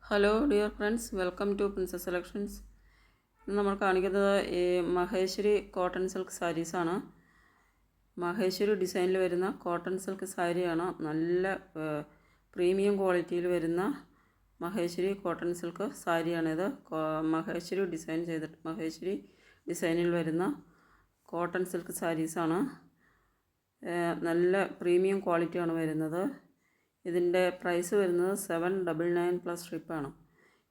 Hello dear friends, welcome to princess selections. ഇന്ന് നമ്മൾ കാണിക്കുന്നത് ഈ മഹേശ്വരി കോട്ടൺ സിൽക്ക് സാരീസാണ്. മഹേശ്വരി ഡിസൈനിൽ വരുന്ന കോട്ടൺ സിൽക്ക് സാരിയാണ്. നല്ല പ്രീമിയം ക്വാളിറ്റിയിൽ വരുന്ന മഹേശ്വരി കോട്ടൺ സിൽക്ക് സാരിയാണിത്. മഹേശ്വരി ഡിസൈനിൽ വരുന്ന കോട്ടൺ സിൽക്ക് സാരീസാണ്. നല്ല പ്രീമിയം ക്വാളിറ്റിയാണ് വരുന്നത്. ഇതിൻ്റെ പ്രൈസ് വരുന്നത് 799 പ്ലസ് ഷിപ്പാണ്.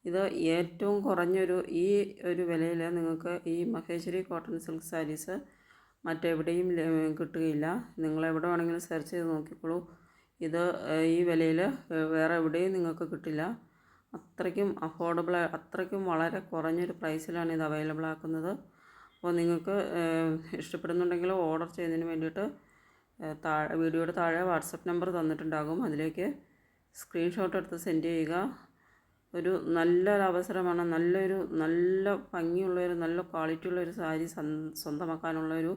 ഇത് ഏറ്റവും കുറഞ്ഞൊരു ഈ ഒരു വിലയിൽ നിങ്ങൾക്ക് ഈ മഹേശ്വരി കോട്ടൺ സിൽക്ക് സാരീസ് മറ്റെവിടെയും കിട്ടുകയില്ല. നിങ്ങളെവിടെ വേണമെങ്കിലും സെർച്ച് ചെയ്ത് നോക്കിക്കോളൂ. ഇത് ഈ വിലയിൽ വേറെ എവിടെയും നിങ്ങൾക്ക് കിട്ടില്ല. അത്രയ്ക്കും അഫോർഡബിൾ, അത്രയ്ക്കും വളരെ കുറഞ്ഞൊരു പ്രൈസിലാണ് ഇത് അവൈലബിൾ ആക്കുന്നത്. അപ്പോൾ നിങ്ങൾക്ക് ഇഷ്ടപ്പെടുന്നുണ്ടെങ്കിൽ ഓർഡർ ചെയ്യുന്നതിന് വേണ്ടിയിട്ട് വീഡിയോയുടെ താഴെ വാട്സപ്പ് നമ്പർ തന്നിട്ടുണ്ടാകും. അതിലേക്ക് സ്ക്രീൻഷോട്ട് എടുത്ത് സെൻഡ് ചെയ്യുക. ഒരു നല്ലൊരു അവസരമാണ്. നല്ല ഭംഗിയുള്ളൊരു നല്ല ക്വാളിറ്റിയുള്ളൊരു സാരി സ്വന്തമാക്കാനുള്ളൊരു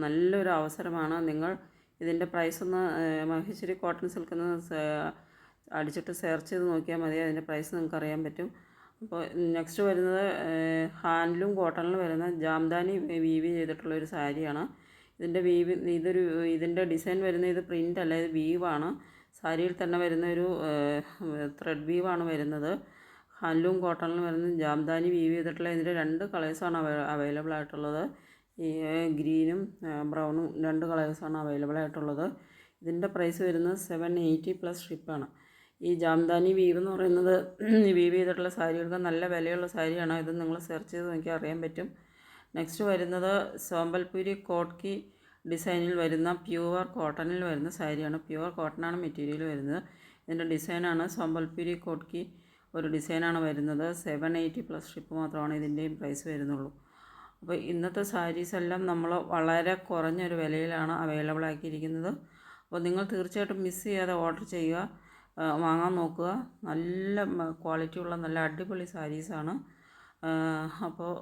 നല്ലൊരു അവസരമാണ്. നിങ്ങൾ ഇതിൻ്റെ പ്രൈസ് ഒന്ന് മഹേശ്വരി കോട്ടൺ സിൽക്ക് ഒന്ന് അടിച്ചിട്ട് സെർച്ച് ചെയ്ത് നോക്കിയാൽ മതി. അതിൻ്റെ പ്രൈസ് നിങ്ങൾക്ക് അറിയാൻ പറ്റും. അപ്പോൾ നെക്സ്റ്റ് വരുന്നത് ഹാൻഡ്ലൂം കോട്ടണിൽ വരുന്ന ജാംദാനി വീവ് ചെയ്തിട്ടുള്ളൊരു സാരിയാണ്. ഇതിൻ്റെ ഡിസൈൻ വരുന്ന ഇത് പ്രിൻ്റ് അല്ല, ഇത് വീവാണ്. സാരിയിൽ തന്നെ വരുന്ന ഒരു ത്രെഡ് വീവാണ് വരുന്നത്. ഹാൻഡ്ലൂം കോട്ടണിൽ വരുന്ന ജാംദാനി വീവ് ചെയ്തിട്ടുള്ള ഇതിൻ്റെ 2 കളേഴ്സാണ് അവൈലബിൾ ആയിട്ടുള്ളത്. ഈ ഗ്രീനും ബ്രൗണും 2 കളേഴ്സാണ് അവൈലബിൾ ആയിട്ടുള്ളത്. ഇതിൻ്റെ പ്രൈസ് വരുന്നത് 780 പ്ലസ് ഷിപ്പാണ്. ഈ ജാംദാനി വീവ് എന്ന് പറയുന്നത് വീവ് ചെയ്തിട്ടുള്ള സാരികൾക്ക് നല്ല വിലയുള്ള സാരിയാണ്. ഇത് നിങ്ങൾ സെർച്ച് ചെയ്ത് നോക്കിയാൽ അറിയാൻ പറ്റും. നെക്സ്റ്റ് വരുന്നത് സോമ്പൽപൂരി കോട്ട്കി ഡിസൈനിൽ വരുന്ന പ്യുവർ കോട്ടണിൽ വരുന്ന സാരിയാണ്. പ്യുവർ കോട്ടണാണ് മെറ്റീരിയൽ വരുന്നത്. ഇതിൻ്റെ ഡിസൈനാണ് സോമ്പൽപൂരി കോട്ട്കി ഒരു ഡിസൈനാണ് വരുന്നത്. 780 പ്ലസ് ഷിപ്പ് മാത്രമാണ് ഇതിൻ്റെയും പ്രൈസ് വരുന്നുള്ളൂ. അപ്പോൾ ഇന്നത്തെ സാരീസ് എല്ലാം നമ്മൾ വളരെ കുറഞ്ഞൊരു വിലയിലാണ് അവൈലബിൾ ആക്കിയിരിക്കുന്നത്. അപ്പോൾ നിങ്ങൾ തീർച്ചയായിട്ടും മിസ് ചെയ്യാതെ ഓർഡർ ചെയ്യുക, വാങ്ങാൻ നോക്കുക. നല്ല ക്വാളിറ്റിയുള്ള നല്ല അടിപൊളി സാരീസാണ്. അപ്പോൾ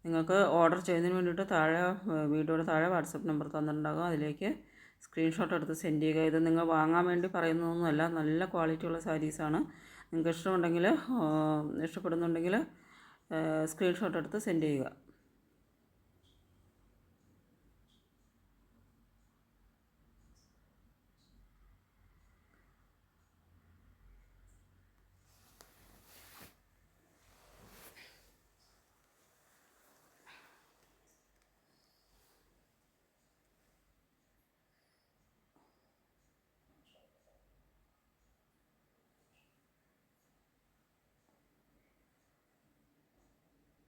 നിങ്ങൾക്ക് ഓർഡർ ചെയ്യുന്നതിന് വേണ്ടിയിട്ട് വീഡിയോയുടെ താഴെ വാട്സപ്പ് നമ്പർ തന്നിട്ടുണ്ടാകും. അതിലേക്ക് സ്ക്രീൻഷോട്ട് എടുത്ത് സെൻഡ് ചെയ്യുക. ഇത് നിങ്ങൾ വാങ്ങാൻ വേണ്ടി പറയുന്നതൊന്നുമല്ല, നല്ല ക്വാളിറ്റിയുള്ള സാരീസാണ്. നിങ്ങൾക്ക് ഇഷ്ടപ്പെടുന്നുണ്ടെങ്കിൽ സ്ക്രീൻഷോട്ട് എടുത്ത് സെൻഡ് ചെയ്യുക.